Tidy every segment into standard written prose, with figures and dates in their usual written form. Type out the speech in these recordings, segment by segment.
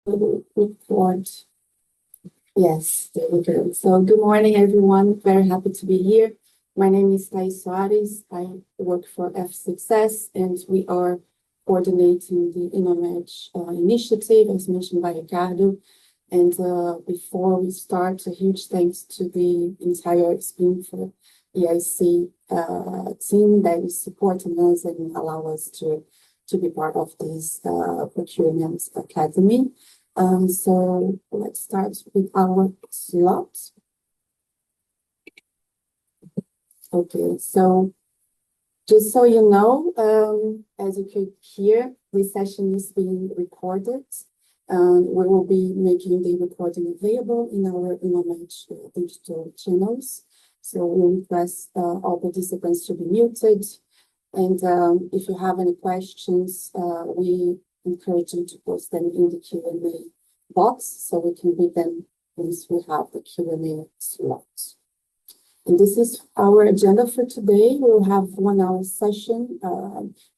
Report. Yes, there we go. So good morning, everyone. Very happy to be here. My name is Thais Soares. I work for F Success, and we are coordinating the InnoMatch initiative, as mentioned by Ricardo. And before we start, a huge thanks to the entire Spin for EIC team that is supporting us and allow us to be part of this procurement academy. So let's start with our slot. Okay, so just so you know, as you could hear, this session is being recorded. We will be making the recording available in our InnoMatch digital channels. So we request all participants to be muted. And if you have any questions, we encourage you to post them in the Q&A box so we can read them once we have the Q&A slot. And this is our agenda for today. We'll have 1 hour session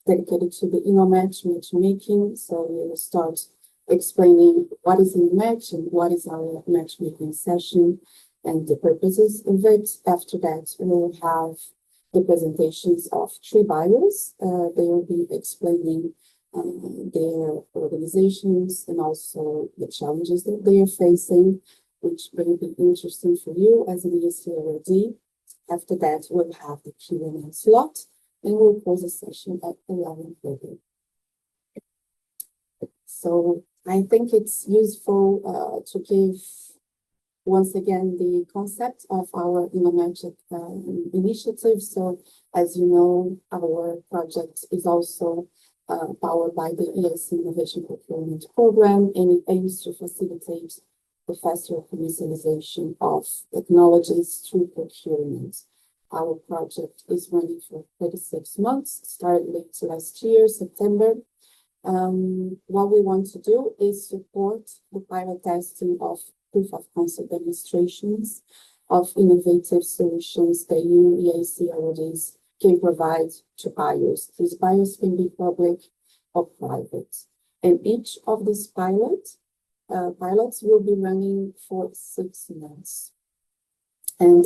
dedicated to the InnoMatch matchmaking. So we will start explaining what is InnoMatch and what is our matchmaking session and the purposes of it. After that, we will have the presentations of 3 buyers. They will be explaining their organizations and also the challenges that they are facing, which will be interesting for you as an EIC already. After that, we'll have the Q&A slot, and we'll close the session at 11:30. So I think it's useful to give once again the concept of our InnoMatch initiative. So as you know, our project is also powered by the EIC Innovation Procurement Program, and it aims to facilitate the faster commercialization of technologies through procurement. Our project is running for 36 months, started late last year, September. What we want to do is support the pilot testing of proof of concept demonstrations of innovative solutions that you, EIC already can provide to buyers. These buyers can be public or private. And each of these pilots will be running for 6 months. And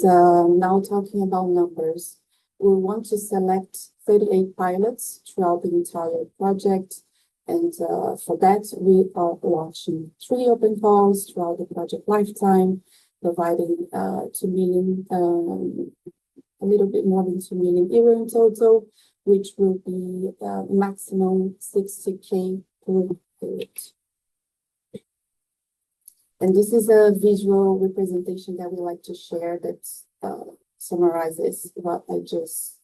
now talking about numbers, we want to select 38 pilots throughout the entire project. And for that, we are launching 3 open calls throughout the project lifetime, providing 2 million, a little bit more than 2 million euro in total, which will be maximum 60K per period. And this is a visual representation that we like to share that summarizes what I just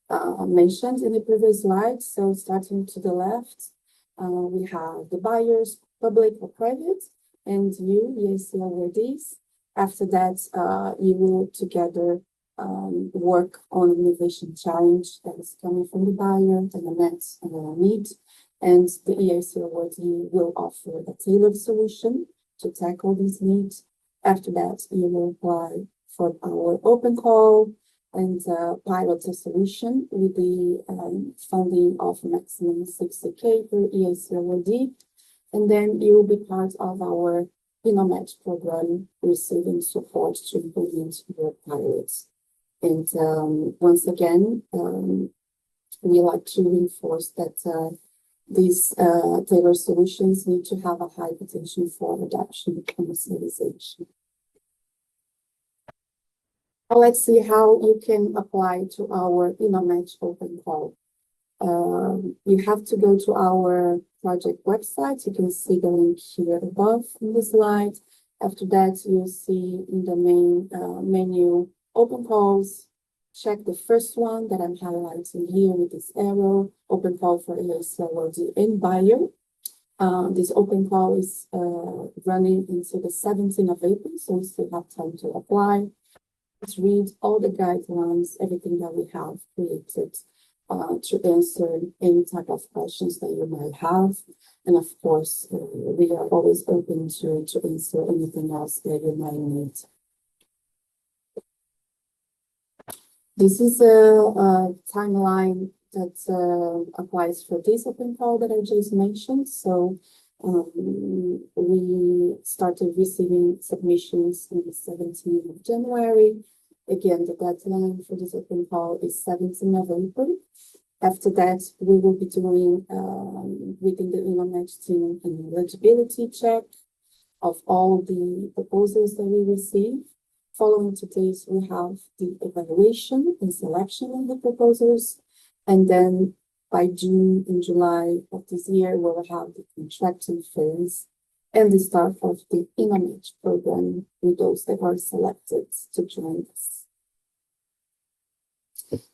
mentioned in the previous slide. So starting to the left, we have the buyers, public or private, and you, EIC awardees. After that, you will together work on an innovation challenge that is coming from the buyer, the unmet need, and the EIC awardee will offer a tailored solution to tackle these needs. After that, you will apply for our open call and pilot a solution with the funding of maximum 60K per EIC awardee. And then you will be part of our InnoMatch program, receiving support to implement your pilots. And once again, we like to reinforce that these tailored solutions need to have a high potential for adoption and commercialization. Now let's see how you can apply to our InnoMatch open call. You have to go to our project website. You can see the link here above in the slide. After that, you'll see in the main menu open calls. Check the first one that I'm highlighting here with this arrow, open call for EIC awardee and buyer. This open call is running until the 17th of April, so we still have time to apply. Let's read all the guidelines, everything that we have created to answer any type of questions that you might have. And of course, we are always open to answer anything else that you might need. This is a timeline that applies for this open call that I just mentioned. So We started receiving submissions on the 17th of January. Again, the deadline for this open call is 7th of November. After that, we will be doing within the InnoMatch team an eligibility check of all the proposals that we receive. Following today's, we have the evaluation and selection of the proposals. And then by June and July of this year, we'll have the contracting phase and the start of the InnoMatch program with those that are selected to join us.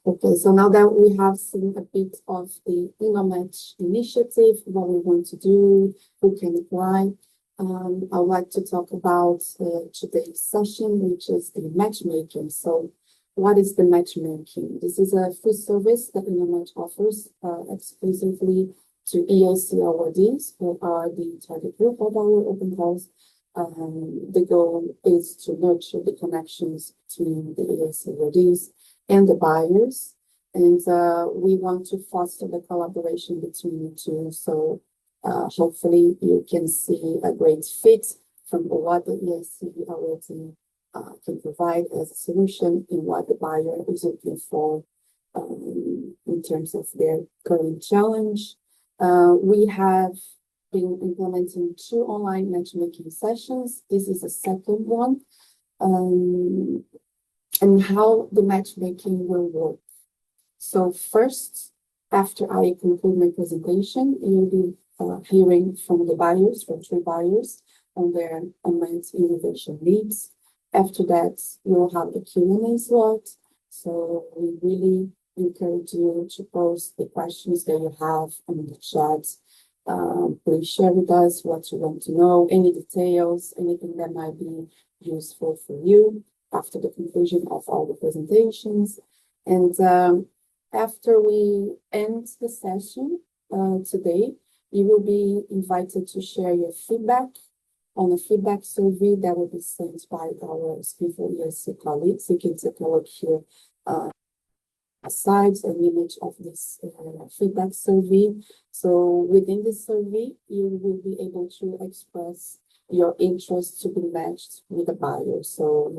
Okay, so now that we have seen a bit of the InnoMatch initiative, what we want to do, who can apply, I would like to talk about today's session, which is the matchmaking. So what is the matchmaking? This is a free service that InnoMatch offers exclusively to EIC awardees, who are the target group of our open calls. The goal is to nurture the connections between the EIC awardees and the buyers. And we want to foster the collaboration between the two. So hopefully you can see a great fit from what the EIC awardee can provide as a solution and what the buyer is looking for in terms of their current challenge. We have been implementing 2 online matchmaking sessions. This is the second one. And how the matchmaking will work. So first, after I conclude my presentation, you'll be hearing from the buyers, from 3 buyers, on their unmet innovation needs. After that, you'll have the Q&A slot. So we really encourage you to post the questions that you have on the chat. Please share with us what you want to know, any details, anything that might be useful for you after the conclusion of all the presentations. And after we end the session today, you will be invited to share your feedback on a feedback survey that will be sent by our skillful EIC colleagues. You can take a look here aside an image of this feedback survey. So within this survey, you will be able to express your interest to be matched with a buyer. So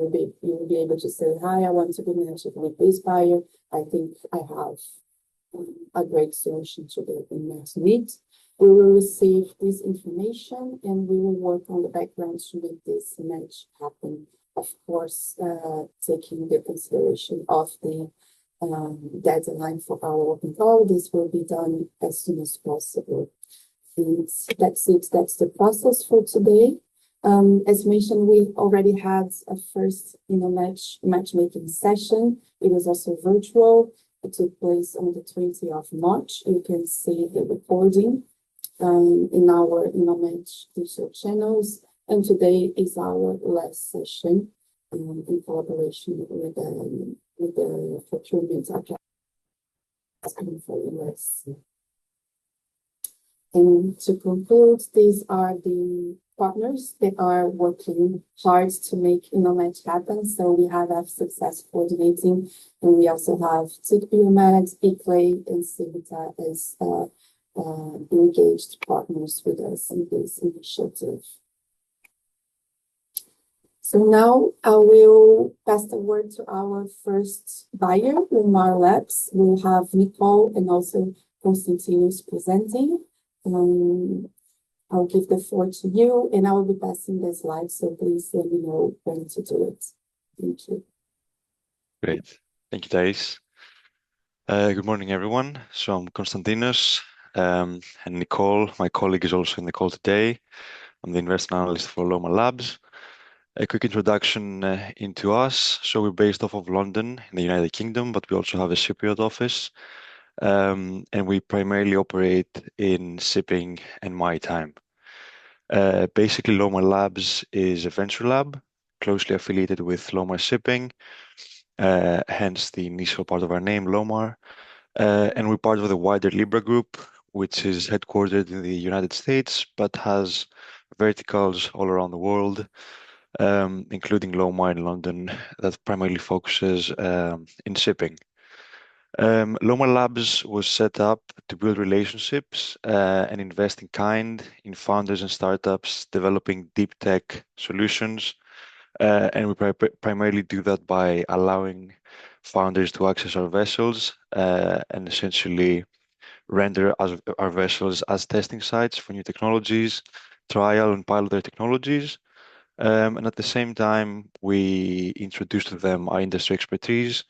you'll be able to say, hi, I want to be matched with this buyer. I think I have a great solution to the unmet need. We will receive this information and we will work on the background to make this match happen. Of course, taking the consideration of the deadline for our open call. This will be done as soon as possible. And that's it. That's the process for today. As mentioned, we already had a first matchmaking session. It was also virtual. It took place on the 20th of March. You can see the recording in our InnoMatch digital channels. And today is our last session in collaboration with the Procurement Academy for US. And to conclude, these are the partners that are working hard to make InnoMatch happen. So we have Success Coordinating, and we also have TIC Biomed, eClay, and Civita as engaged partners with us in this initiative. So now I will pass the word to our first buyer, Lomarlabs. We'll have Nicole and also Constantinos presenting. I'll give the floor to you and I will be passing the slides, so please let me know when to do it. Thank you. Great. Thank you, Thais. Good morning, everyone. So I'm Konstantinos, and Nicole, my colleague, is also in the call today. I'm the investment analyst for Lomarlabs. A quick introduction into us. So we're based off of London in the United Kingdom, but we also have a Cypriot office. And we primarily operate in shipping and maritime. Basically, Lomarlabs is a venture lab closely affiliated with Lomar Shipping, hence the initial part of our name, Lomar. And we're part of the wider Libra group, which is headquartered in the United States, but has verticals all around the world, including Lomar in London, that primarily focuses in shipping. Lomarlabs was set up to build relationships and invest in kind in founders and startups developing deep tech solutions. And we primarily do that by allowing founders to access our vessels and essentially render our vessels as testing sites for new technologies, trial and pilot their technologies. And at the same time, we introduce to them our industry expertise,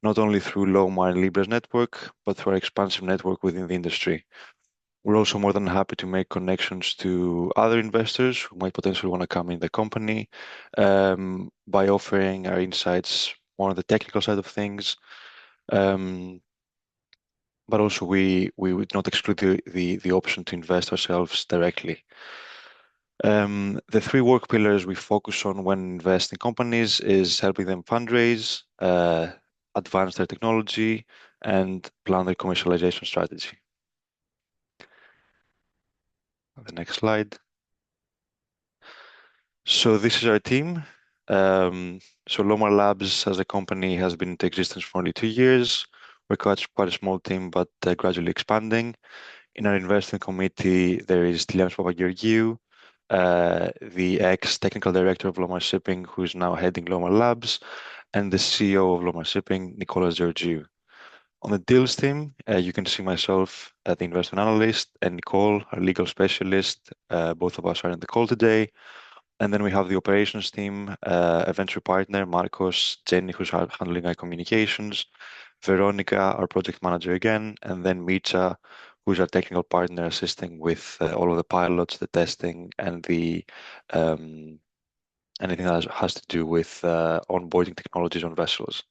not only through Lomarlabs network, but through our expansive network within the industry. We're also more than happy to make connections to other investors who might potentially want to come in the company by offering our insights more on the technical side of things. Um, but also we would not exclude the option to invest ourselves directly. The three work pillars we focus on when investing companies is helping them fundraise, advance their technology, and plan their commercialization strategy. The next slide. So this is our team. So Lomarlabs as a company has been into existence for only 2 years. We're quite a small team, but gradually expanding. In our investment committee, there is Tilianos Papageorgiou, the ex-technical director of Lomar Shipping, who is now heading Lomarlabs, and the CEO of Lomar Shipping, Nicolas Georgiou. On the deals team, you can see myself, the investment analyst, and Nicole, our legal specialist. Both of us are in the call today. And then we have the operations team, a venture partner, Marcos, Jenny, who's handling our communications, Veronica, our project manager again, and then Mitja, who's our technical partner assisting with all of the pilots, the testing, and the anything that has to do with onboarding technologies on vessels.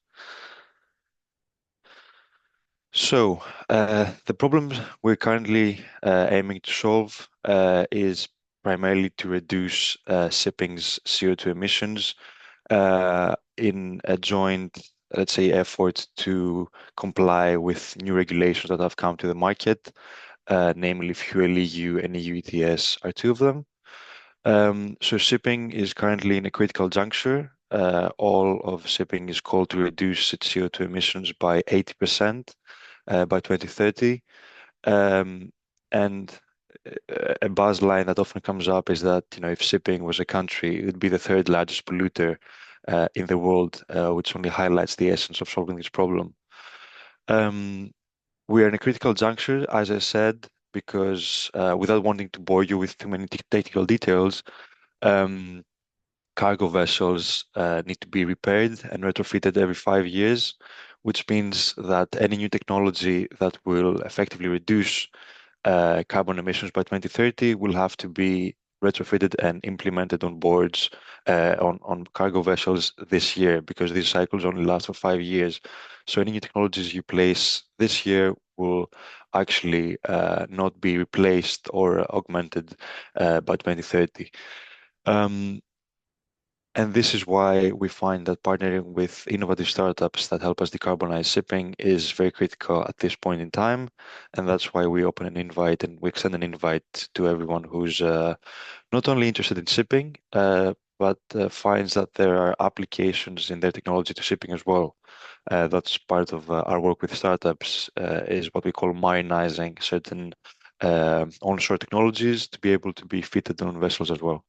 So the problems we're currently aiming to solve is primarily to reduce shipping's CO2 emissions in a joint, let's say, effort to comply with new regulations that have come to the market, namely Fuel EU and EU ETS are two of them. So shipping is currently in a critical juncture. All of shipping is called to reduce its CO2 emissions by 80% by 2030. And a buzz line that often comes up is that, if shipping was a country, it would be the third largest polluter in the world, which only highlights the essence of solving this problem. We are in a critical juncture, as I said, because without wanting to bore you with too many technical details, cargo vessels need to be repaired and retrofitted every 5 years, which means that any new technology that will effectively reduce carbon emissions by 2030 will have to be retrofitted and implemented on boards on cargo vessels this year, because these cycles only last for 5 years. So any new technologies you place this year will actually not be replaced or augmented by 2030. And this is why we find that partnering with innovative startups that help us decarbonize shipping is very critical at this point in time. And that's why we open an invite and we extend an invite to everyone who's not only interested in shipping, but finds that there are applications in their technology to shipping as well. That's part of our work with startups, is what we call marinizing certain onshore technologies to be able to be fitted on vessels as well.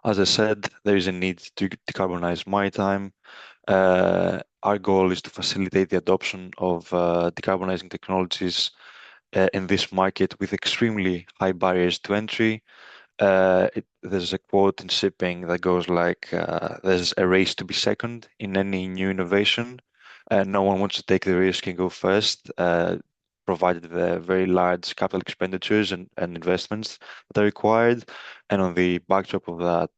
As I said, there is a need to decarbonize maritime. Our goal is to facilitate the adoption of decarbonizing technologies in this market with extremely high barriers to entry. There's a quote in shipping that goes like, there's a race to be second in any new innovation. No one wants to take the risk and go first, provided the very large capital expenditures and investments that are required. And on the backdrop of that,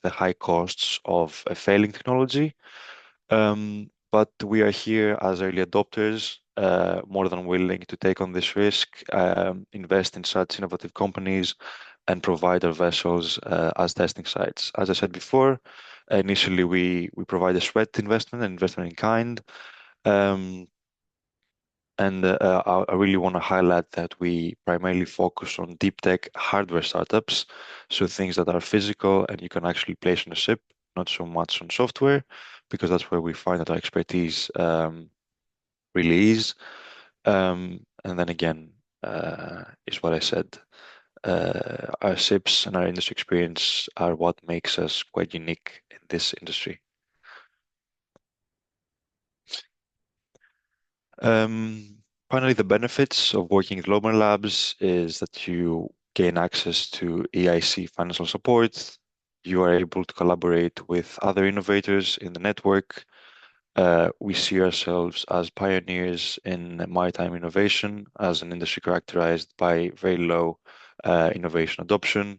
the high costs of a failing technology. But we are here as early adopters, more than willing to take on this risk, invest in such innovative companies, and provide our vessels as testing sites. As I said before, initially we provide a sweat investment, an investment in kind. And I really want to highlight that we primarily focus on deep tech hardware startups, so things that are physical and you can actually place on a ship. not so much on software, because that's where we find that our expertise really is. And then again, is what I said. Our SIPs and our industry experience are what makes us quite unique in this industry. Finally, the benefits of working at Lomarlabs is that you gain access to EIC financial support. You are able to collaborate with other innovators in the network. We see ourselves as pioneers in maritime innovation, as an industry characterized by very low innovation adoption.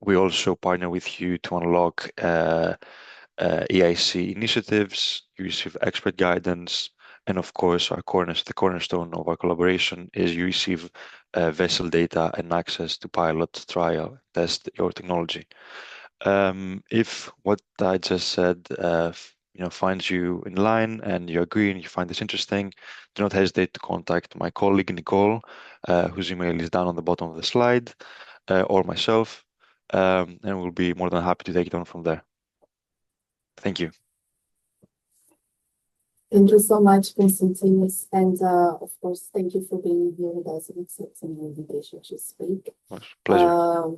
We also partner with you to unlock EIC initiatives. You receive expert guidance, and of course, the cornerstone of our collaboration is you receive vessel data and access to pilot, trial, test your technology. If what I just said, finds you in line and you agree and you find this interesting, do not hesitate to contact my colleague Nicole, whose email is down on the bottom of the slide, or myself, and we'll be more than happy to take it on from there. Thank you. Thank you so much, Constantinos. And of course, thank you for being here with us and accepting the invitation to speak. Pleasure.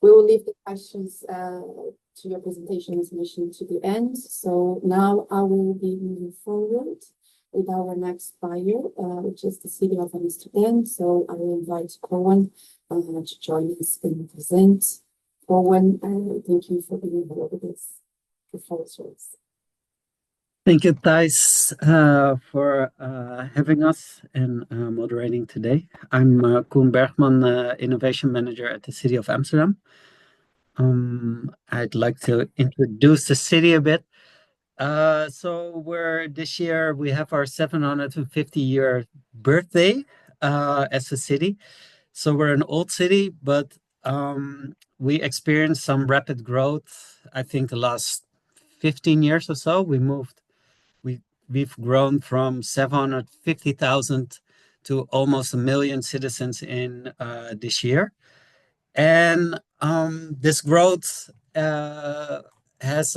We will leave the questions to your presentation as mentioned to the end. So now I will be moving forward with our next buyer, which is the city of Amsterdam. So I will invite Cohen to join us and present. Cohen, thank you for being here with us. The floor is yours. Thank you, Thijs, for having us and moderating today. I'm Koen Bergman, Innovation Manager at the City of Amsterdam. I'd like to introduce the city a bit. So this year we have our 750-year birthday as a city. So we're an old city, but we experienced some rapid growth. I think the last 15 years or so, we've grown from 750,000 to almost 1 million citizens in this year. And this growth has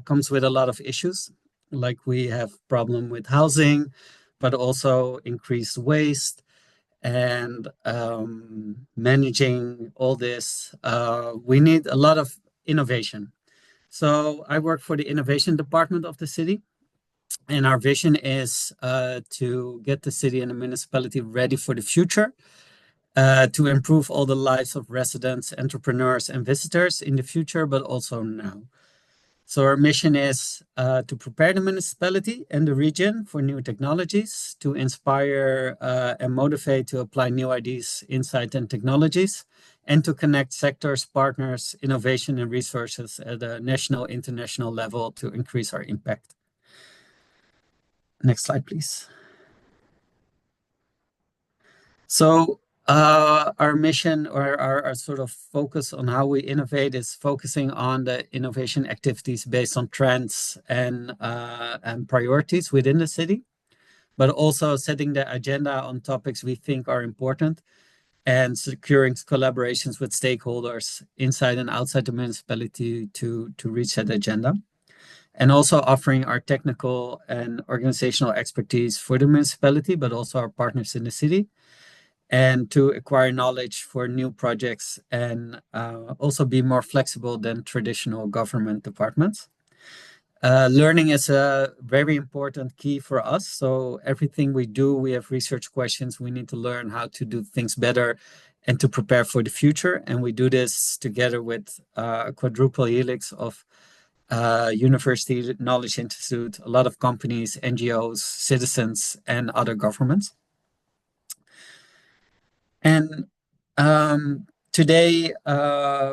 comes with a lot of issues, like we have problem with housing, but also increased waste and managing all this. We need a lot of innovation. So I work for the innovation department of the city, and our vision is to get the city and the municipality ready for the future, to improve all the lives of residents, entrepreneurs, and visitors in the future, but also now. So our mission is to prepare the municipality and the region for new technologies, to inspire and motivate to apply new ideas, insight, and technologies, and to connect sectors, partners, innovation, and resources at a national, international level to increase our impact. Next slide, please. So our mission, or our sort of focus on how we innovate, is focusing on the innovation activities based on trends and priorities within the city, but also setting the agenda on topics we think are important and securing collaborations with stakeholders inside and outside the municipality to reach that agenda. And also offering our technical and organizational expertise for the municipality, but also our partners in the city, and to acquire knowledge for new projects and also be more flexible than traditional government departments. Learning is a very important key for us. So everything we do, we have research questions. We need to learn how to do things better and to prepare for the future. And we do this together with a quadruple helix of University Knowledge Institute, a lot of companies, NGOs, citizens, and other governments. And today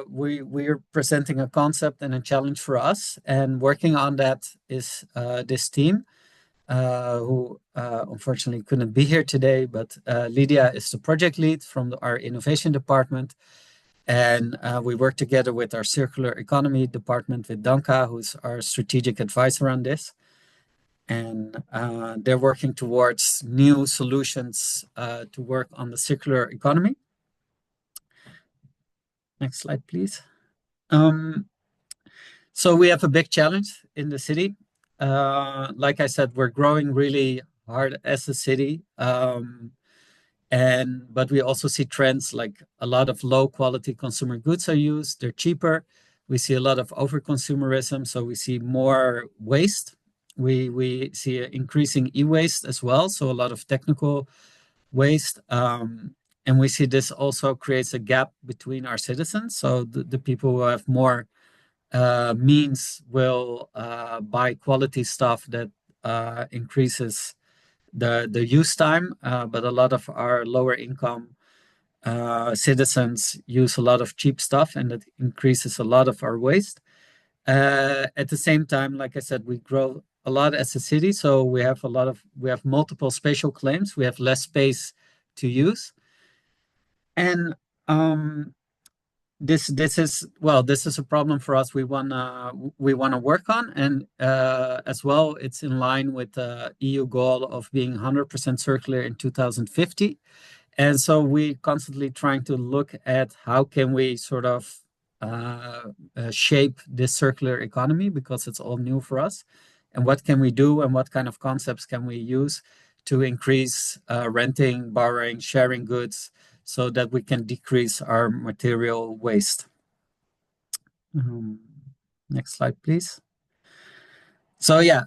we're presenting a concept and a challenge for us, and working on that is this team who unfortunately couldn't be here today, but Lydia is the project lead from our innovation department, and we work together with our circular economy department with Danka, who's our strategic advisor on this. And they're working towards new solutions to work on the circular economy. Next slide, please. So we have a big challenge in the city. Like I said, we're growing really hard as a city. But we also see trends like a lot of low quality consumer goods are used. They're cheaper. We see a lot of over-consumerism, so we see more waste. We see an increasing e-waste as well, so a lot of technical waste. And we see this also creates a gap between our citizens. So the people who have more means will buy quality stuff that increases the use time, but a lot of our lower income citizens use a lot of cheap stuff, and that increases a lot of our waste. At the same time, like I said, we grow a lot as a city, so we have multiple spatial claims. We have less space to use, and this is a problem for us. We wanna work on, and as well, it's in line with the EU goal of being 100% circular in 2050. And so we constantly trying to look at how can we sort of shape this circular economy, because it's all new for us, and what can we do and what kind of concepts can we use to increase renting, borrowing, sharing goods, so that we can decrease our material waste. Next slide, please. So yeah,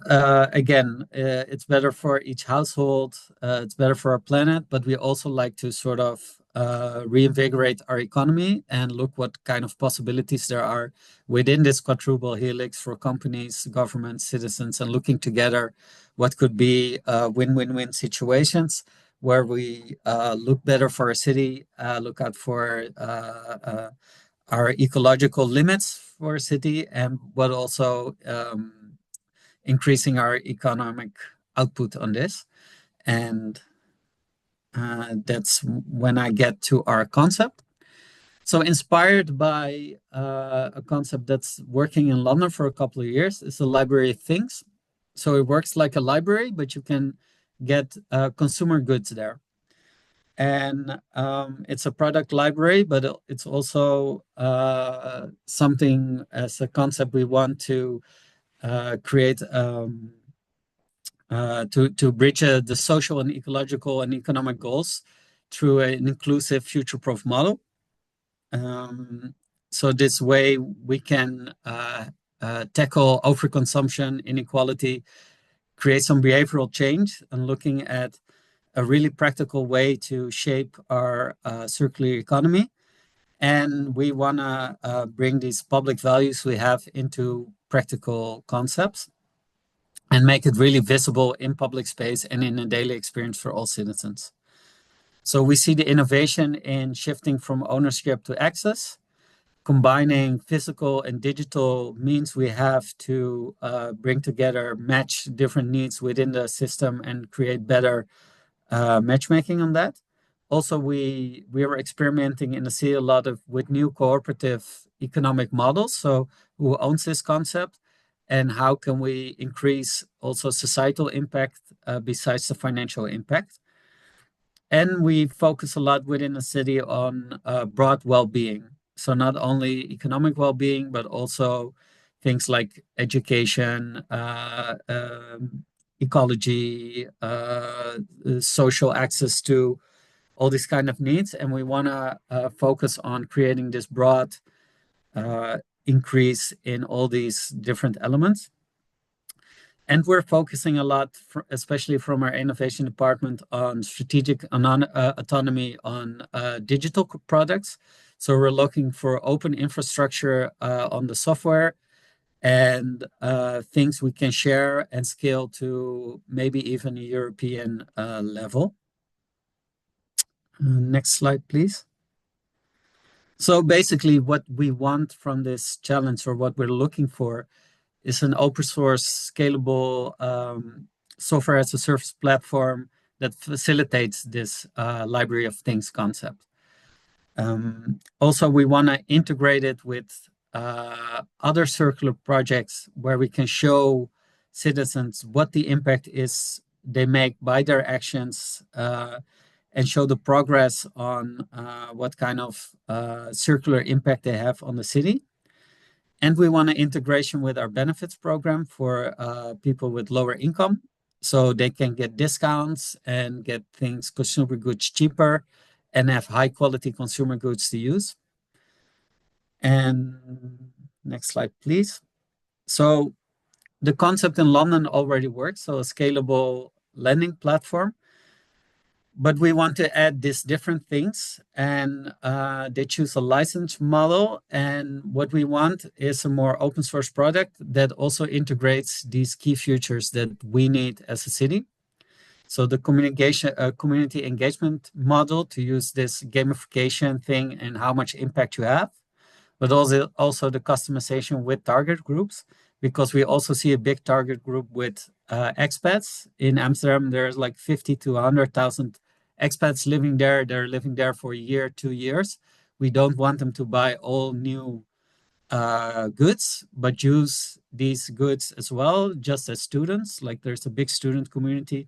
again, it's better for each household, it's better for our planet, but we also like to sort of reinvigorate our economy and look what kind of possibilities there are within this quadruple helix for companies, governments, citizens, and looking together what could be win-win-win situations where we look better for our city, look out for our ecological limits for a city, and but also increasing our economic output on this. And that's when I get to our concept. So inspired by a concept that's working in London for a couple of years, it's the Library of Things. So it works like a library, but you can get consumer goods there. And it's a product library, but it's also something as a concept we want to create to bridge the social and ecological and economic goals through an inclusive future-proof model. So this way we can tackle overconsumption, inequality, create some behavioral change, and looking at a really practical way to shape our circular economy. And we want to bring these public values we have into practical concepts and make it really visible in public space and in a daily experience for all citizens. So we see the innovation in shifting from ownership to access, combining physical and digital means we have to bring together, match different needs within the system and create better matchmaking on that. Also, we are experimenting in the city a lot with new cooperative economic models. So who owns this concept, and how can we increase also societal impact besides the financial impact? And we focus a lot within the city on broad well-being. So not only economic well-being, but also things like education, ecology, social access to all these kind of needs. And we want to focus on creating this broad increase in all these different elements. And we're focusing a lot, especially from our innovation department, on strategic autonomy on digital products. So we're looking for open infrastructure on the software and things we can share and scale to maybe even a European level. Next slide, please. So basically what we want from this challenge, or what we're looking for, is an open source, scalable software as a service platform that facilitates this Library of Things concept. Also, we want to integrate it with other circular projects where we can show citizens what the impact is they make by their actions, and show the progress on what kind of circular impact they have on the city. And we want an integration with our benefits program for people with lower income, so they can get discounts and get things, consumer goods, cheaper, and have high quality consumer goods to use. And next slide, please. So the concept in London already works, so a scalable lending platform. But we want to add these different things, and they choose a license model. And what we want is a more open source product that also integrates these key features that we need as a city. So the community engagement model to use this gamification thing and how much impact you have, but also the customization with target groups, because we also see a big target group with expats. In Amsterdam, there's like 50 to 100,000 expats living there. They're living there for a year, 2 years. We don't want them to buy all new goods, but use these goods as well, just as students. Like there's a big student community,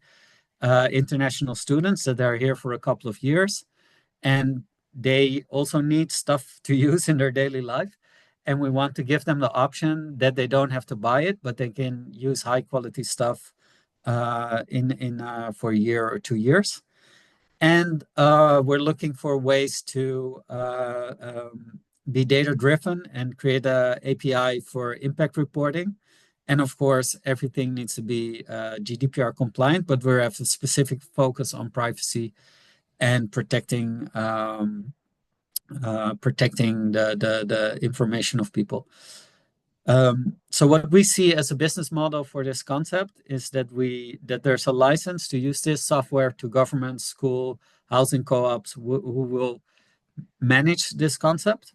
international students that are here for a couple of years, and they also need stuff to use in their daily life. And we want to give them the option that they don't have to buy it, but they can use high quality stuff for a year or 2 years. And we're looking for ways to be data driven and create an API for impact reporting. And of course, everything needs to be GDPR compliant, but we have a specific focus on privacy and protecting the information of people. So what we see as a business model for this concept is that there's a license to use this software to governments, school, housing co-ops who will manage this concept.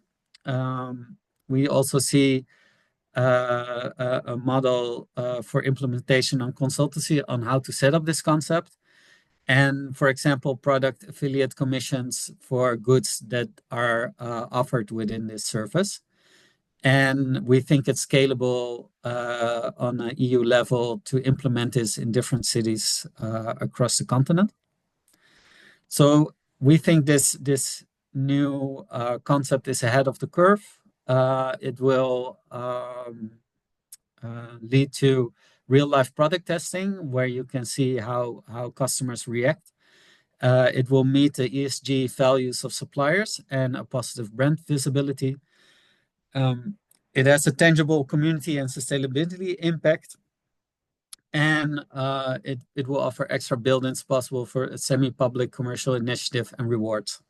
We also see a model for implementation on consultancy on how to set up this concept. And for example, product affiliate commissions for goods that are offered within this service. And we think it's scalable on an EU level to implement this in different cities across the continent. So we think this new concept is ahead of the curve. It will lead to real-life product testing, where you can see how customers react. It will meet the ESG values of suppliers and a positive brand visibility. It has a tangible community and sustainability impact, and it will offer extra build-ins possible for a semi-public commercial initiative and rewards.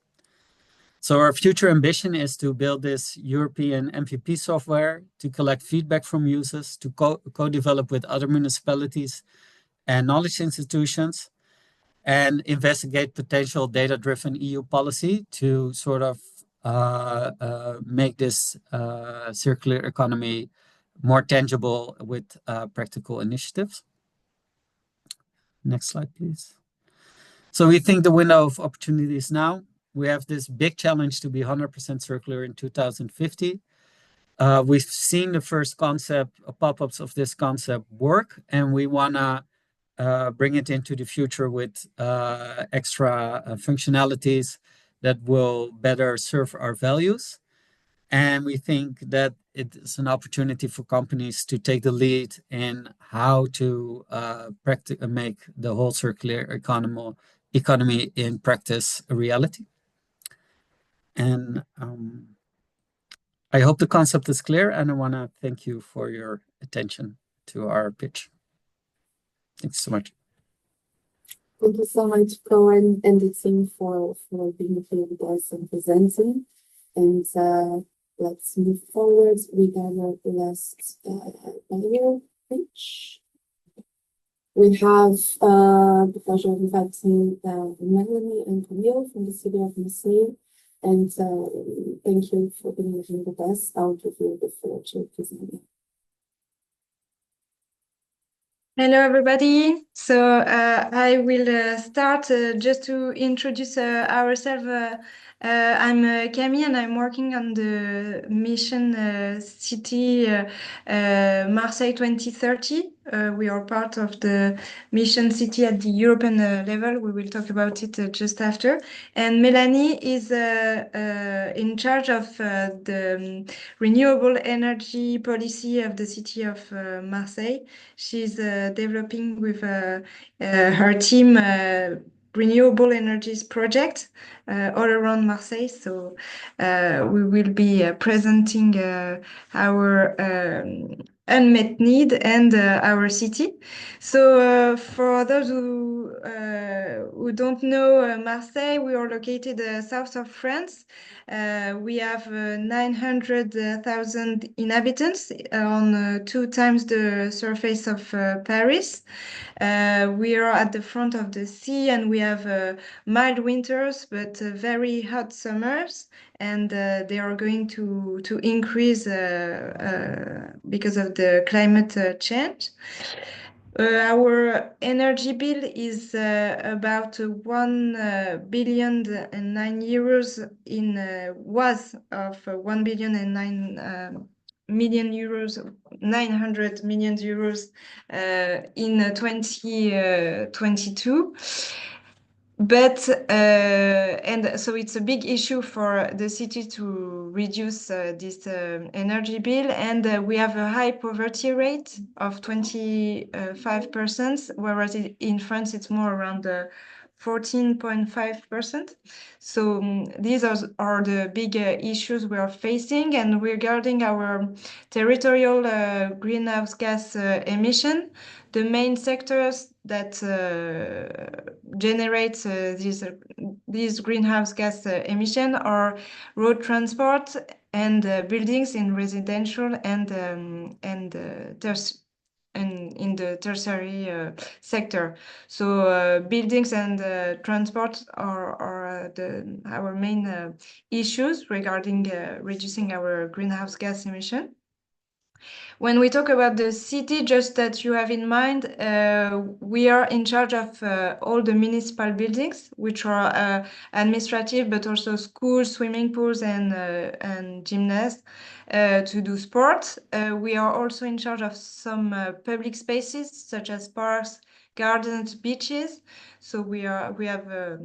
So our future ambition is to build this European MVP software, to collect feedback from users, to co-develop with other municipalities and knowledge institutions, and investigate potential data-driven EU policy to sort of make this circular economy more tangible with practical initiatives. Next slide, please. So we think the window of opportunity is now. We have this big challenge to be 100% circular in 2050. We've seen the first concept, pop-ups of this concept work, and we want to bring it into the future with extra functionalities that will better serve our values. And we think that it's an opportunity for companies to take the lead in how to make the whole circular economy in practice a reality. And I hope the concept is clear, and I want to thank you for your attention to our pitch. Thanks so much. Thank you so much, Cohen and the team for being here with us and presenting. And let's move forward with our last video pitch. We have the pleasure of inviting Melanie and Camille from the city of Marseille. And thank you for being here with us. I'll give you the floor to present. Hello, everybody. So I will start just to introduce ourselves. I'm Camille, and I'm working on the mission City Marseille 2030 We are part of the mission city at the European level. We will talk about it just after. And Melanie is in charge of the renewable energy policy of the city of Marseille. She's developing with her team renewable energies project all around Marseille. So we will be presenting our unmet need and our city. So for those who don't know Marseille, we are located south of France. We have 900,000 inhabitants on 2 times the surface of Paris. We are at the front of the sea, and we have mild winters but very hot summers, and they are going to increase because of the climate change. Our energy bill is about 1,000,000,009 was of 1,009,900,000,000 in 2022. But and so it's a big issue for the city to reduce this energy bill, and we have a high poverty rate of 25%, whereas in France it's more around 14.5%. So these are the big issues we are facing. And regarding our territorial greenhouse gas emission, the main sectors that generate these greenhouse gas emission are road transport and buildings in residential and in the tertiary sector. So buildings and transport are our main issues regarding reducing our greenhouse gas emission. When we talk about the city, just that you have in mind, we are in charge of all the municipal buildings, which are administrative, but also schools, swimming pools, and gymnasts to do sports. We are also in charge of some public spaces, such as parks, gardens, beaches. So we have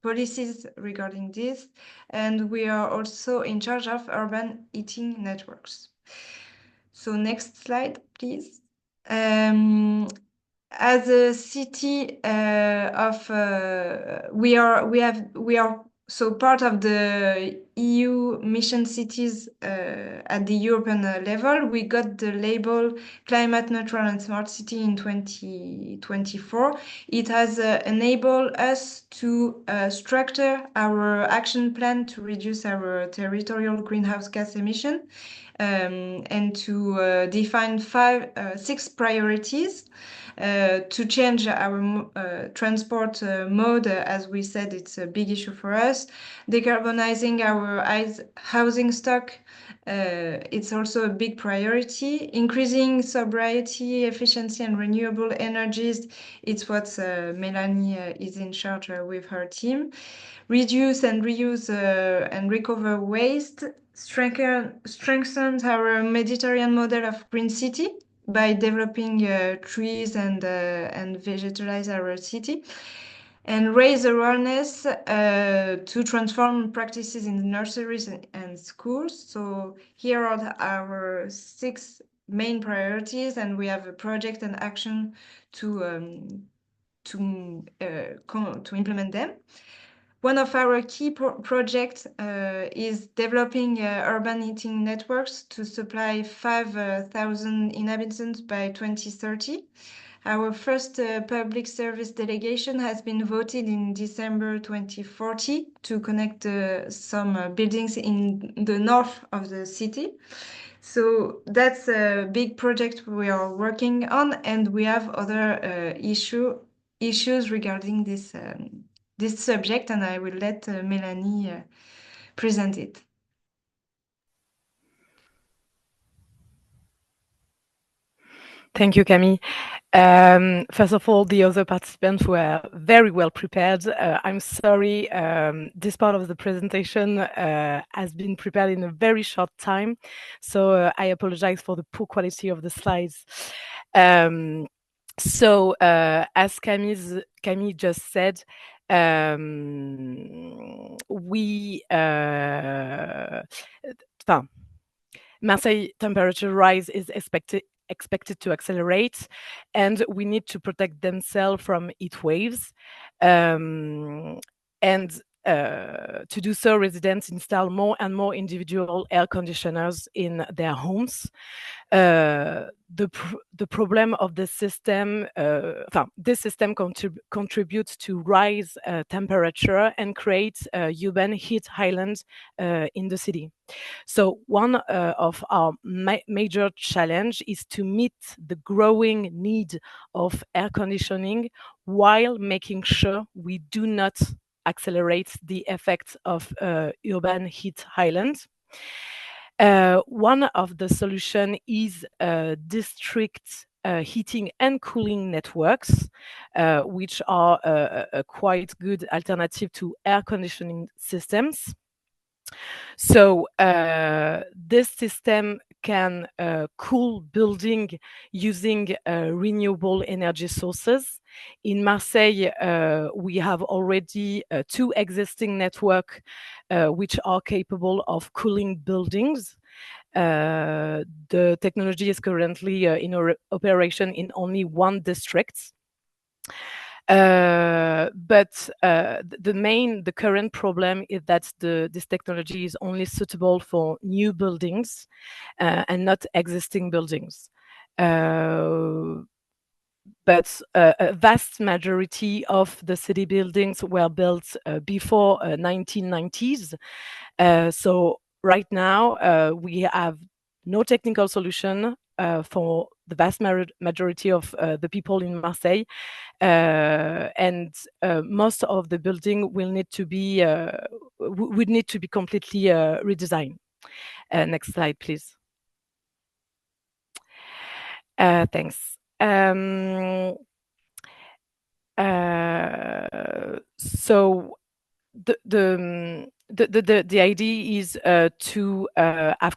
policies regarding this, and we are also in charge of urban heating networks. So next slide, please. As a city we are so part of the EU mission cities at the European level. We got the label Climate Neutral and Smart City in 2024. It has enabled us to structure our action plan to reduce our territorial greenhouse gas emission, and to define 6 priorities to change our transport mode. As we said, it's a big issue for us. Decarbonizing our housing stock, it's also a big priority. Increasing sobriety, efficiency, and renewable energies, it's what Melanie is in charge with her team. Reduce and reuse and recover waste, strengthens our Mediterranean model of green city by developing trees and vegetalize our city, and raise awareness to transform practices in nurseries and schools. So here are our 6 main priorities, and we have a project and action to implement them. One of our key projects is developing urban heating networks to supply 5,000 inhabitants by 2030. Our first public service delegation has been voted in December 2040 to connect some buildings in the north of the city. So that's a big project we are working on, and we have other issues regarding this subject, and I will let Melanie present it. Thank you, Camille. First of all, the other participants were very well prepared. I'm sorry, this part of the presentation has been prepared in a very short time, so I apologize for the poor quality of the slides. So, as Camille just said, Marseille temperature rise is expected to accelerate, and we need to protect themselves from heat waves. To do so, residents install more and more individual air conditioners in their homes. The problem of the system, this system contributes to rise temperature and creates urban heat islands in the city. So one of our major challenge is to meet the growing need of air conditioning while making sure we do not accelerate the effects of urban heat islands. One of the solution is district heating and cooling networks, which are a quite good alternative to air conditioning systems. So this system can cool building using renewable energy sources. In Marseille, we have already 2 existing networks which are capable of cooling buildings. The technology is currently in operation in only 1 district. But the current problem is that this technology is only suitable for new buildings and not existing buildings. But a vast majority of the city buildings were built before 1990s. So right now we have no technical solution for the vast majority of the people in Marseille, and most of the building will need to be would need to be completely redesigned. Next slide, please. Thanks. So the idea is to have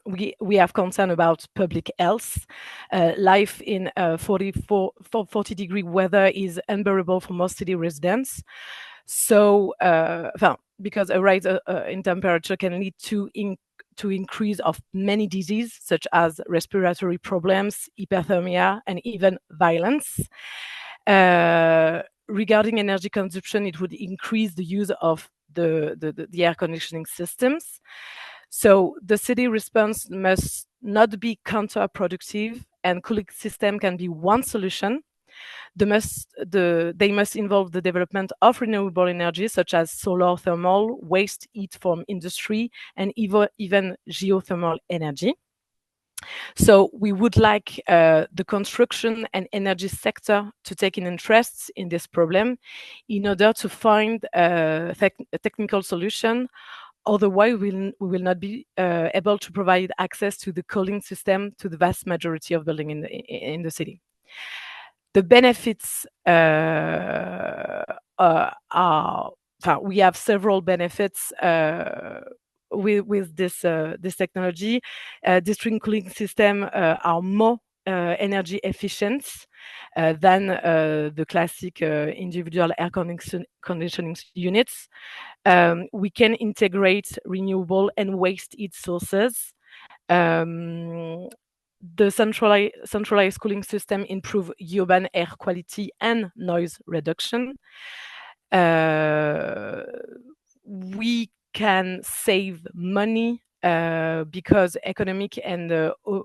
we have concern about public health. Life in 40-degree weather is unbearable for most city residents. So, because a rise in temperature can lead to increase of many diseases such as respiratory problems, hyperthermia, and even violence. Regarding energy consumption, it would increase the use of the air conditioning systems. So the city response must not be counterproductive, and cooling system can be one solution. They must involve the development of renewable energy such as solar thermal, waste heat from industry, and even geothermal energy. So we would like the construction and energy sector to take an interest in this problem in order to find a technical solution. Otherwise, we will not be able to provide access to the cooling system to the vast majority of buildings in the city. The benefits we have several benefits with this technology. District cooling systems are more energy efficient than the classic individual air conditioning units. We can integrate renewable and waste heat sources. The centralized cooling system improve urban air quality and noise reduction. We can save money because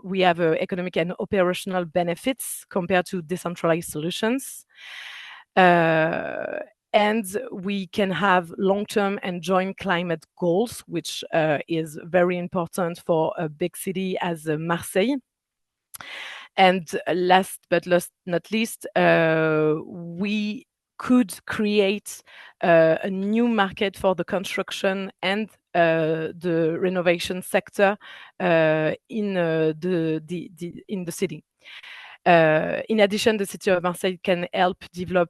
we have economic and operational benefits compared to decentralized solutions. And we can have long-term and joint climate goals, which is very important for a big city as Marseille. And last but not least, we could create a new market for the construction and the renovation sector in the city. In addition, the city of Marseille can help develop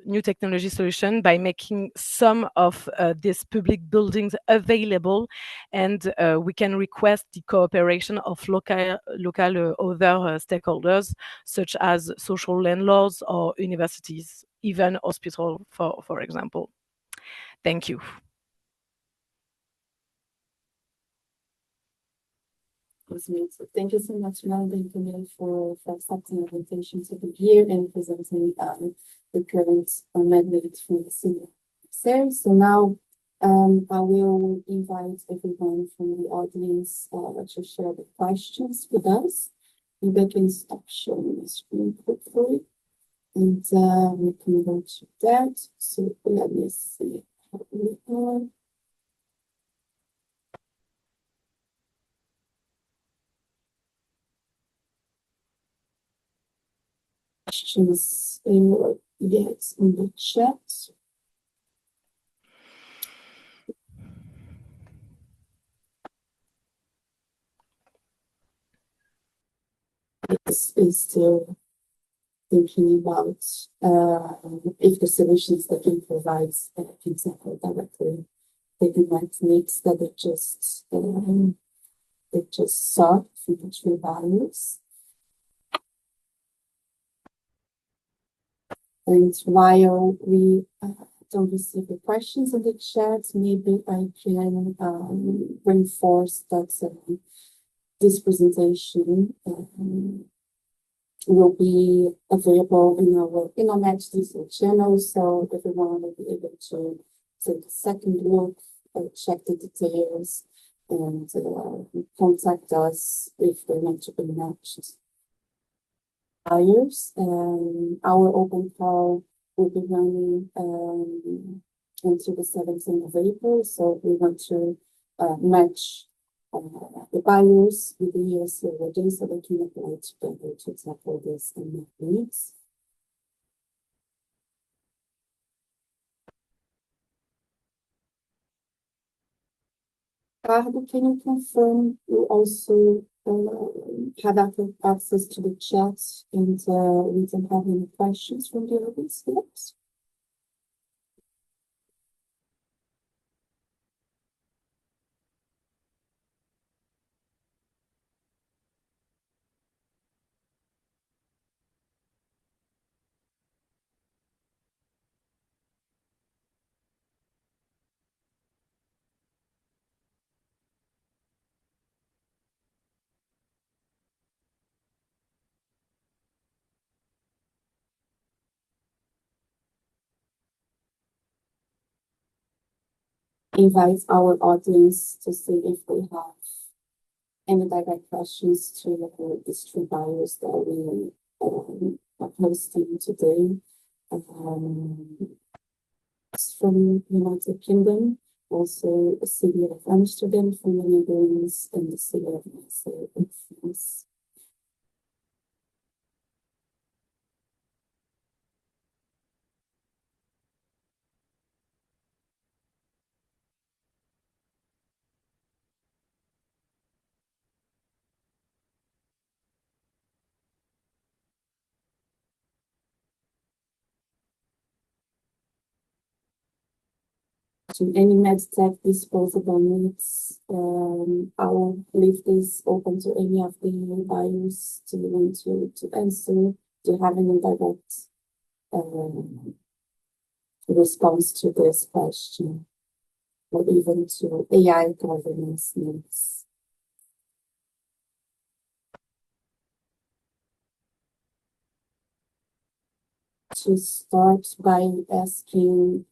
new technology solution by making some of these public buildings available, and we can request the cooperation of local other stakeholders, such as social landlords or universities, even hospital, for example. Thank you. Thank you so much, Melody and Camille, for accepting the invitation to be here and presenting the current mandate from the city of Marseille. So now I will invite everyone from the audience to share the questions with us. Maybe I can stop sharing the screen quickly, and we can go to that. So let me see how we are. Questions yet in the chat. Is still thinking about if the solutions that we provide can tackle directly the unmet needs that they just saw from the true values. And while we don't receive the questions in the chat, maybe I can reinforce that this presentation will be available in our InnoMatch digital channel, so everyone will be able to take a second look, check the details, and contact us if they want to be matched. Buyers, our open call will be running until the 17th of April, so we want to match the buyers with the EIC already, so they can apply together to tackle this unmet needs. Can you confirm you also have access to the chat and we don't have any questions from the audience yet? Invite our audience to see if they have any direct questions to these three buyers that we are hosting today. From United Kingdom, also the city of Amsterdam from the Netherlands, and the city of Marseille in France. To any medtech disposable needs, I will leave this open to any of the buyers to want to answer, to have any direct response to this question, or even to AI governance needs. To start by asking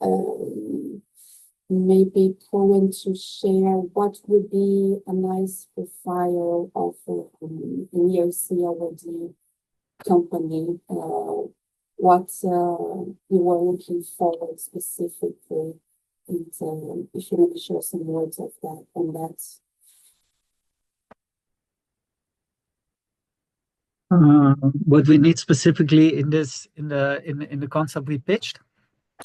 maybe Cohen to share what would be a nice profile of an EIC already company, what you were looking forward specifically, and if you want to share some words of that on that. What we need specifically in this in the concept we pitched.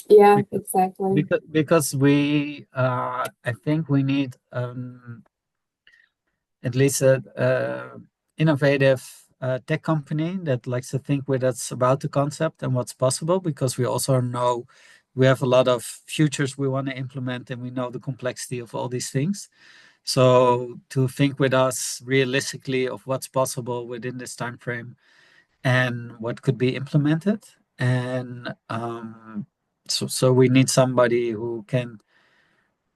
Yeah, exactly. Because we, I think we need at least a innovative a tech company that likes to think with us about the concept and what's possible, because we also know we have a lot of futures we want to implement and we know the complexity of all these things. So to think with us realistically of what's possible within this time frame and what could be implemented. And so we need somebody who can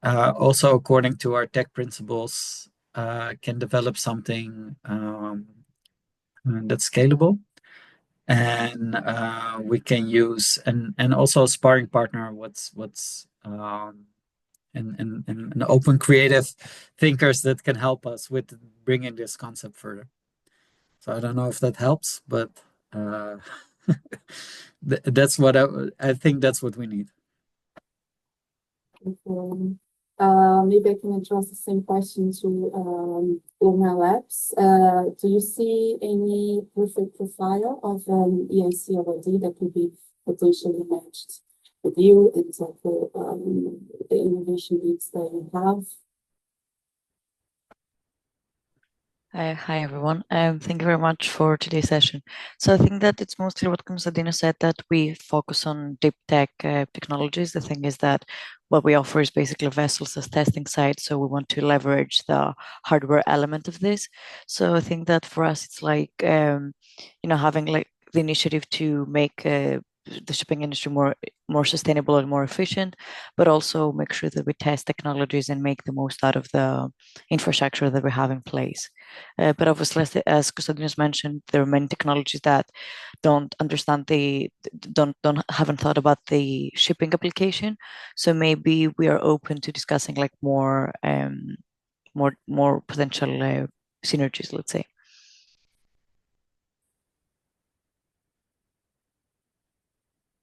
also, according to our tech principles, can develop something that's scalable, and we can use and also a sparring partner. And open creative thinkers that can help us with bringing this concept further. So I don't know if that helps, but that's what I think that's what we need. Maybe I can address the same question to Lomarlabs. Do you see any perfect profile of EIC already that could be potentially matched with you and the innovation needs that you have? Hi, everyone. Thank you very much for today's session. So I think that it's mostly what Constantino said, that we focus on deep tech technologies. The thing is that what we offer is basically vessels as testing sites. So we want to leverage the hardware element of this. So I think that for us, it's like, having like the initiative to make the shipping industry more sustainable and more efficient, but also make sure that we test technologies and make the most out of the infrastructure that we have in place. But obviously, as Constantinos mentioned, there are many technologies that don't haven't thought about the shipping application. So maybe we are open to discussing like more potential synergies, let's say.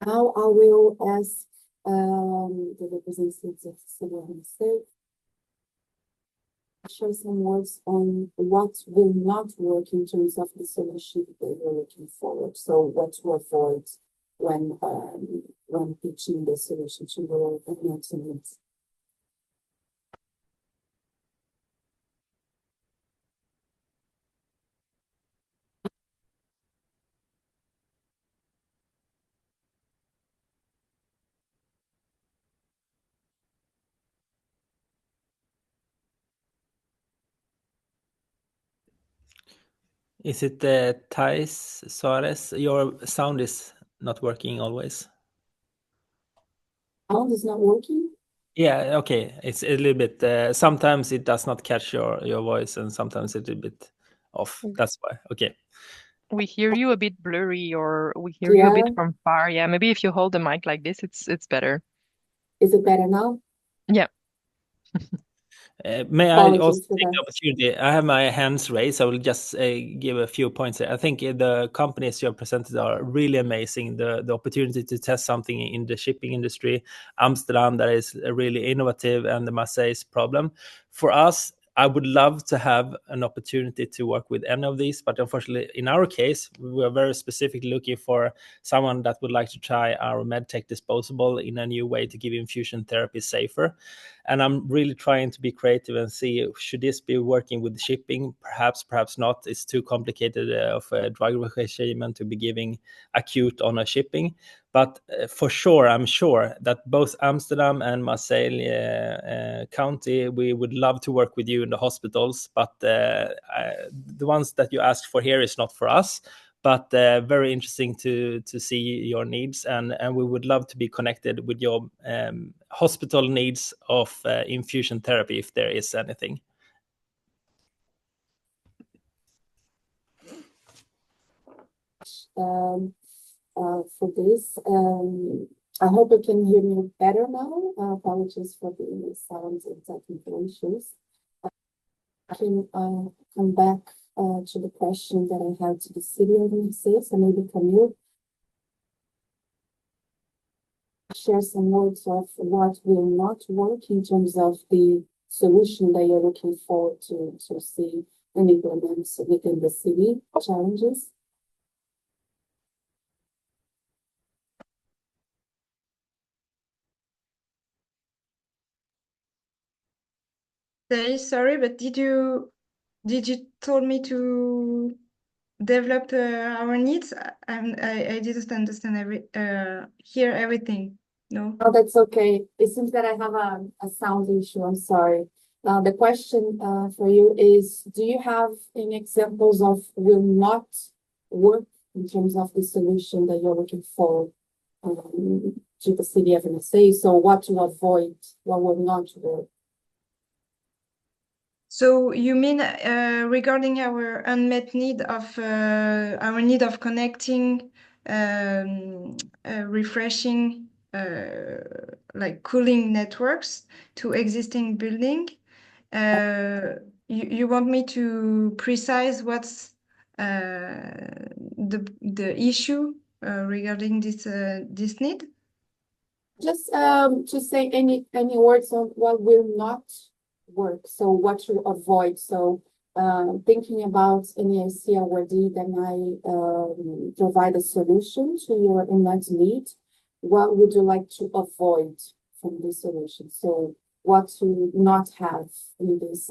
Now I will ask the representatives of civil and state share some words on what will not work in terms of the solution that you're looking forward. So what to avoid when pitching the solution to your needs. Is it Thais Suarez? Your sound is not working always. Sound is not working? Yeah, okay. It's a little bit, sometimes it does not catch your voice and sometimes it's a little bit off. That's why. Okay. We hear you a bit blurry, or we hear you a bit from far. Yeah, maybe if you hold the mic like this, it's better. Is it better now? Yeah. May I also take the opportunity? I have my hands raised. I will just give a few points. I think the companies you have presented are really amazing. The opportunity to test something in the shipping industry, Amsterdam, that is really innovative, and the Marseille's problem. For us, I would love to have an opportunity to work with any of these, but unfortunately, in our case, we are very specifically looking for someone that would like to try our medtech disposable in a new way to give infusion therapy safer. And I'm really trying to be creative and see, should this be working with shipping? Perhaps not. It's too complicated of a drug regime to be giving acute on a shipping. But for sure, I'm sure that both Amsterdam and Marseille County, we would love to work with you in the hospitals. But the ones that you asked for here is not for us. But very interesting to see your needs, and we would love to be connected with your hospital needs of infusion therapy, if there is anything. For this, I hope you can hear me better now. Apologies for the sound and technical issues. I can come back to the question that I had to the city of Marseille, so maybe Camille share some words of what will not work in terms of the solution that you're looking forward to see and implement within the city challenges. Sorry, but did you told me to develop our needs? I didn't understand hear everything. No. Oh, that's okay. It seems that I have a sound issue. I'm sorry. The question for you is, do you have any examples of will not work in terms of the solution that you're looking for to the city of Marseille? So what to avoid, what will not work? So you mean regarding our unmet need of our need of connecting, refreshing, like cooling networks to existing building? You want me to precise what's the issue regarding this need? Just to say any words on what will not work. So what to avoid. So thinking about an EIC awardee that might provide a solution to your unmet need, what would you like to avoid from this solution? So what to not have in this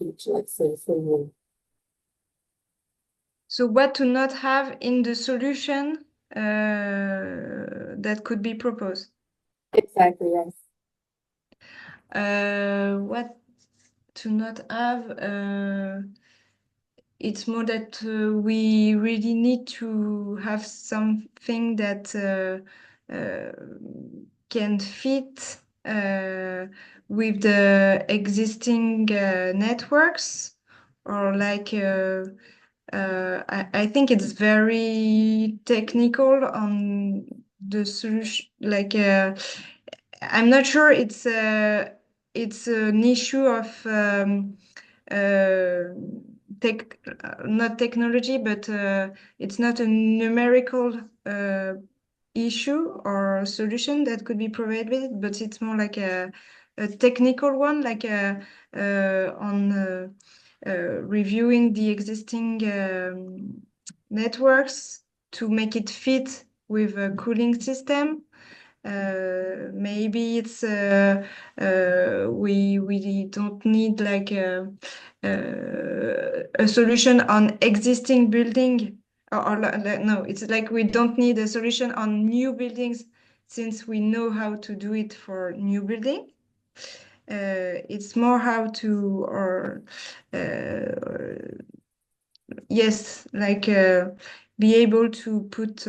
pitch, let's say, for you. So what to not have in the solution that could be proposed? Exactly, yes. What to not have? It's more that we really need to have something that can fit with the existing networks, or like I think it's very technical on the solution. Like I'm not sure it's an issue of not technology, but it's not a numerical issue or solution that could be provided, but it's more like a technical one, like on reviewing the existing networks to make it fit with a cooling system. Maybe it's we don't need like a solution on existing building, or no, it's like we don't need a solution on new buildings, since we know how to do it for new building. It's more how to, or yes, like be able to put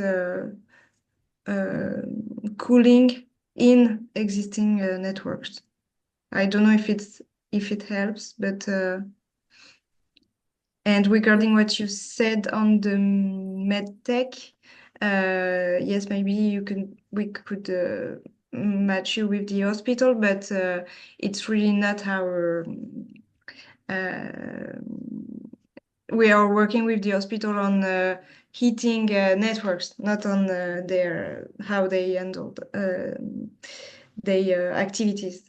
cooling in existing networks. I don't know if it helps, but and regarding what you said on the medtech, yes, maybe we could match you with the hospital, but it's really not our. We are working with the hospital on heating networks, not on their how they handle their activities.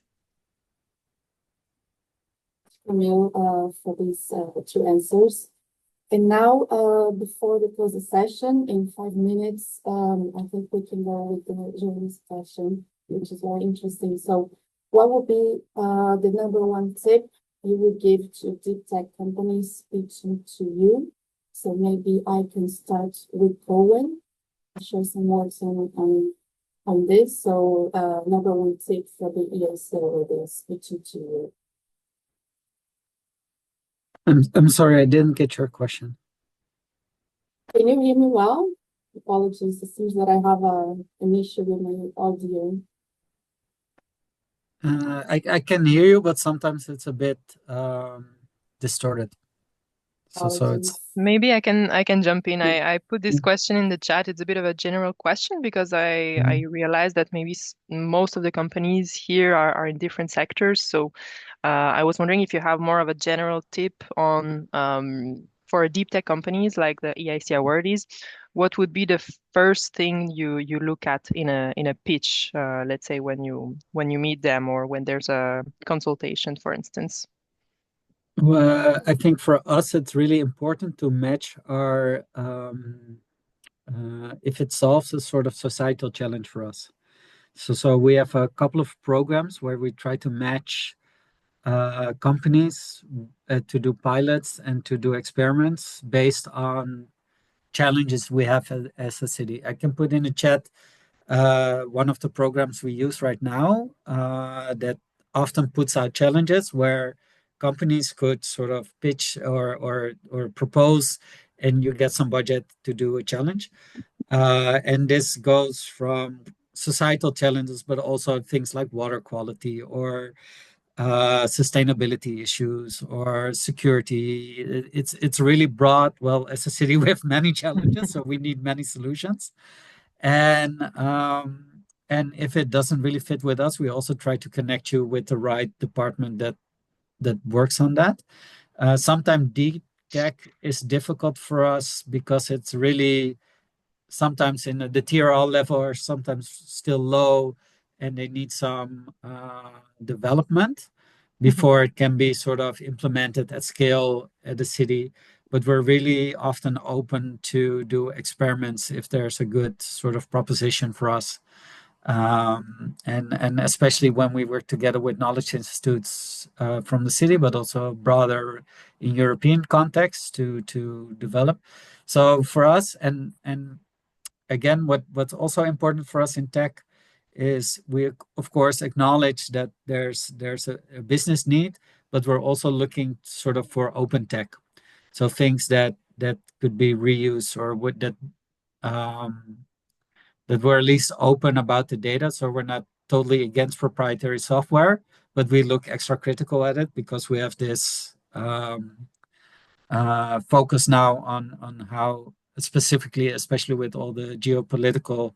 Camille, for these two answers. And now, before we close the session, in 5 minutes, I think we can go with the jury session, which is very interesting. So what would be the number one tip you would give to deep tech companies speaking to you? So maybe I can start with Cohen, share some words on this. So number one tip for the EIC awardee speaking to you. I'm sorry, I didn't get your question. Can you hear me well? Apologies, it seems that I have an issue with my audio. I can hear you, but sometimes it's a bit distorted. So it's maybe I can jump in. I put this question in the chat. It's a bit of a general question because I realized that maybe most of the companies here are in different sectors. So I was wondering if you have more of a general tip on for deep tech companies like the EIC awardees, what would be the first thing you look at in a pitch, let's say when you meet them or when there's a consultation, for instance? Well, I think for us, it's really important to match our, if it solves a sort of societal challenge for us. So we have a couple of programs where we try to match companies to do pilots and to do experiments based on challenges we have as a city. I can put in a chat one of the programs we use right now that often puts out challenges where companies could sort of pitch or propose, and you get some budget to do a challenge. And this goes from societal challenges, but also things like water quality or sustainability issues or security. It's really broad. Well, as a city, we have many challenges, so we need many solutions. And if it doesn't really fit with us, we also try to connect you with the right department that works on that. Sometimes deep tech is difficult for us because it's really sometimes in the TRL level or sometimes still low, and they need some development before it can be sort of implemented at scale at the city. But we're really often open to do experiments if there's a good sort of proposition for us. And especially when we work together with knowledge institutes from the city, but also broader in European context to develop. So for us, and again, what's also important for us in tech is we of course acknowledge that there's a business need, but we're also looking sort of for open tech. So things that could be reused or that we're at least open about the data. So we're not totally against proprietary software, but we look extra critical at it because we have this focus now on how specifically, especially with all the geopolitical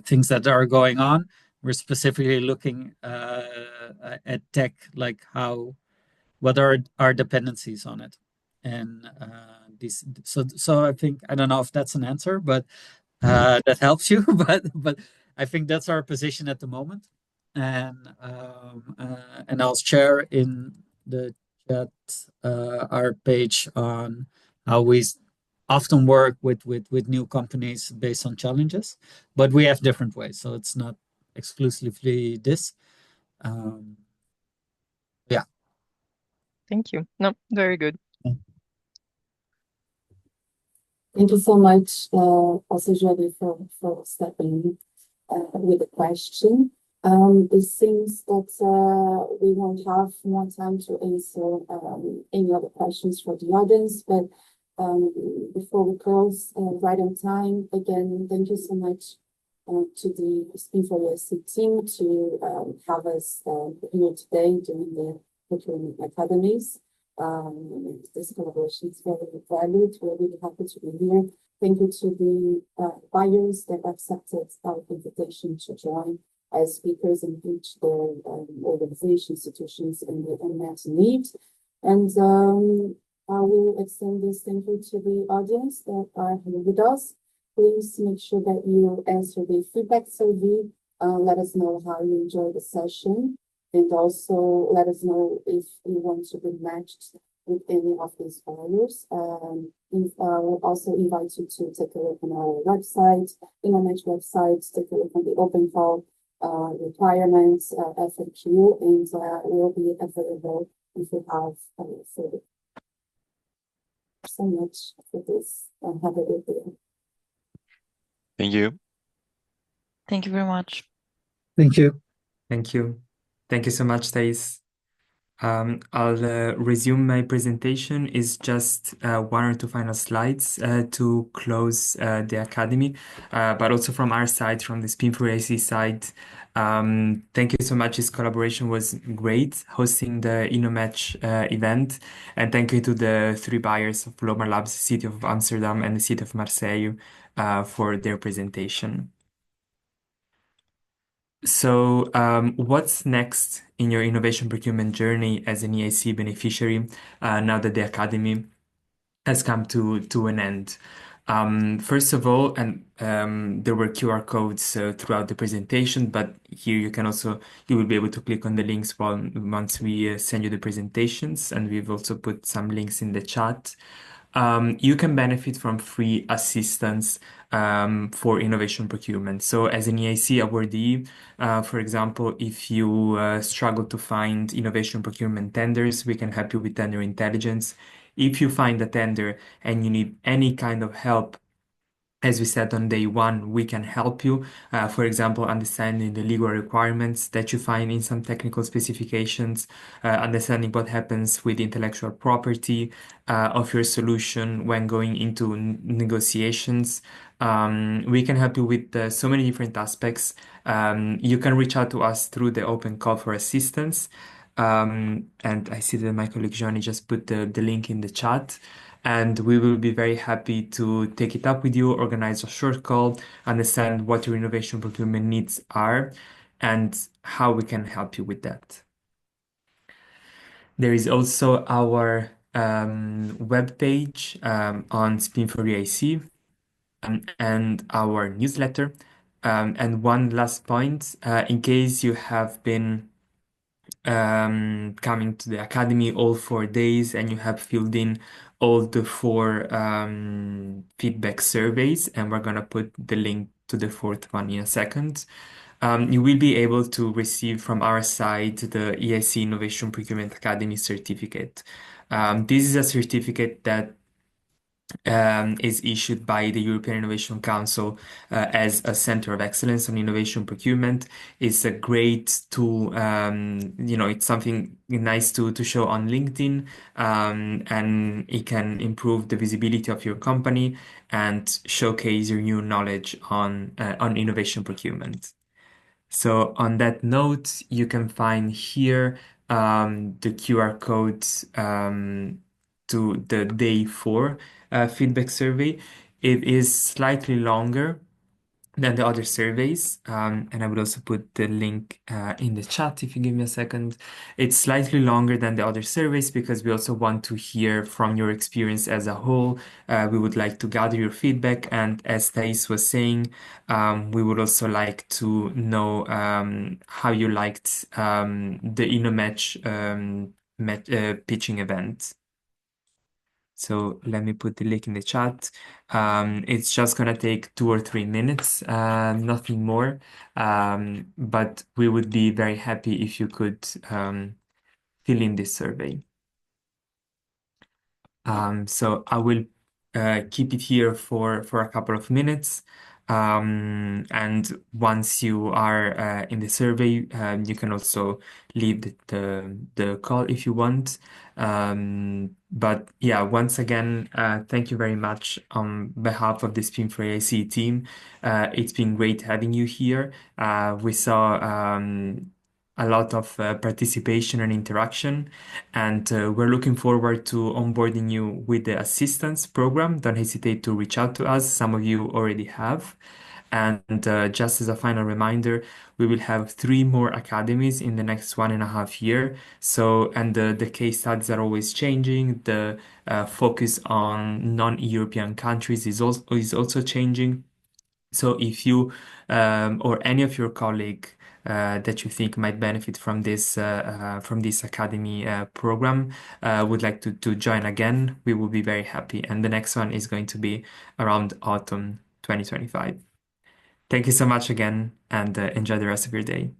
things that are going on, we're specifically looking at tech, like what are our dependencies on it, and so I think I don't know if that's an answer, but that helps you, but I think that's our position at the moment, and I'll share in the chat our page on how we often work with new companies based on challenges, but we have different ways, so it's not exclusively this. Yeah. Thank you. No, very good. Thank you so much, also Jordi, for stepping with the question. It seems that we won't have more time to answer any other questions for the audience, but before we close, right on time, again, thank you so much to the SPIN4EIC team to have us here today during the Procurement Academies. This collaboration is very valued. We're really happy to be here. Thank you to the buyers that accepted our invitation to join as speakers and reach their organization, institutions, and the unmet need. And I will extend this thank you to the audience that are here with us. Please make sure that you answer the feedback survey. Let us know how you enjoy the session. And also let us know if you want to be matched with any of these buyers. We'll also invite you to take a look on our website, InnoMatch website, take a look on the open call requirements, FAQ, and will be available if you have further. So much for this, and have a good day. Thank you. Thank you very much. Thank you. Thank you. Thank you so much, Thais. I'll resume my presentation. It's just one or two final slides to close the Academy, but also from our side, from the SPIN4EIC side, thank you so much. This collaboration was great, hosting the InnoMatch event, and thank you to the three buyers of Lomarlabs, City of Amsterdam and the City of Marseille for their presentation. So what's next in your innovation procurement journey as an EIC beneficiary now that the Academy has come to an end? First of all, and there were QR codes throughout the presentation, but here you will be able to click on the links once we send you the presentations, and we've also put some links in the chat. you can benefit from free assistance for innovation procurement. So as an EIC awardee, for example, if you struggle to find innovation procurement tenders, we can help you with tender intelligence. If you find a tender and you need any kind of help, as we said on day one, we can help you. For example, understanding the legal requirements that you find in some technical specifications, understanding what happens with intellectual property of your solution when going into negotiations. We can help you with so many different aspects. You can reach out to us through the open call for assistance. And I see that my colleague Johnny just put the link in the chat. And we will be very happy to take it up with you, organize a short call, understand what your innovation procurement needs are, and how we can help you with that. There is also our webpage on Spin for EIC and our newsletter. And one last point, in case you have been coming to the academy all 4 days and you have filled in all the 4 feedback surveys, and we're gonna put the link to the 4th one in a second. You will be able to receive from our side the EIC Innovation Procurement Academy certificate. This is a certificate that is issued by the European Innovation Council as a center of excellence on innovation procurement. It's a great tool. It's something nice to show on LinkedIn, and it can improve the visibility of your company and showcase your new knowledge on innovation procurement. So on that note, you can find here the QR codes to the day 4 feedback survey. It is slightly longer than the other surveys, and I would also put the link in the chat if you give me a second. It's slightly longer than the other surveys because we also want to hear from your experience as a whole. We would like to gather your feedback, and as Thais was saying, we would also like to know how you liked the InnoMatch pitching event. So let me put the link in the chat. It's just gonna take 2 or 3 minutes, nothing more. But we would be very happy if you could fill in this survey. So I will keep it here for a couple of minutes. And once you are in the survey, you can also leave the call if you want. But yeah, once again, thank you very much on behalf of the Spin for EIC team. It's been great having you here. We saw a lot of participation and interaction, and we're looking forward to onboarding you with the assistance program. Don't hesitate to reach out to us. Some of you already have. And just as a final reminder, we will have 3 more academies in the next 1.5 years. So, and the case studies are always changing. The focus on non-European countries is also changing. So if you or any of your colleague that you think might benefit from this academy program would like to join again, we will be very happy. And the next one is going to be around autumn 2025. Thank you so much again, and enjoy the rest of your day.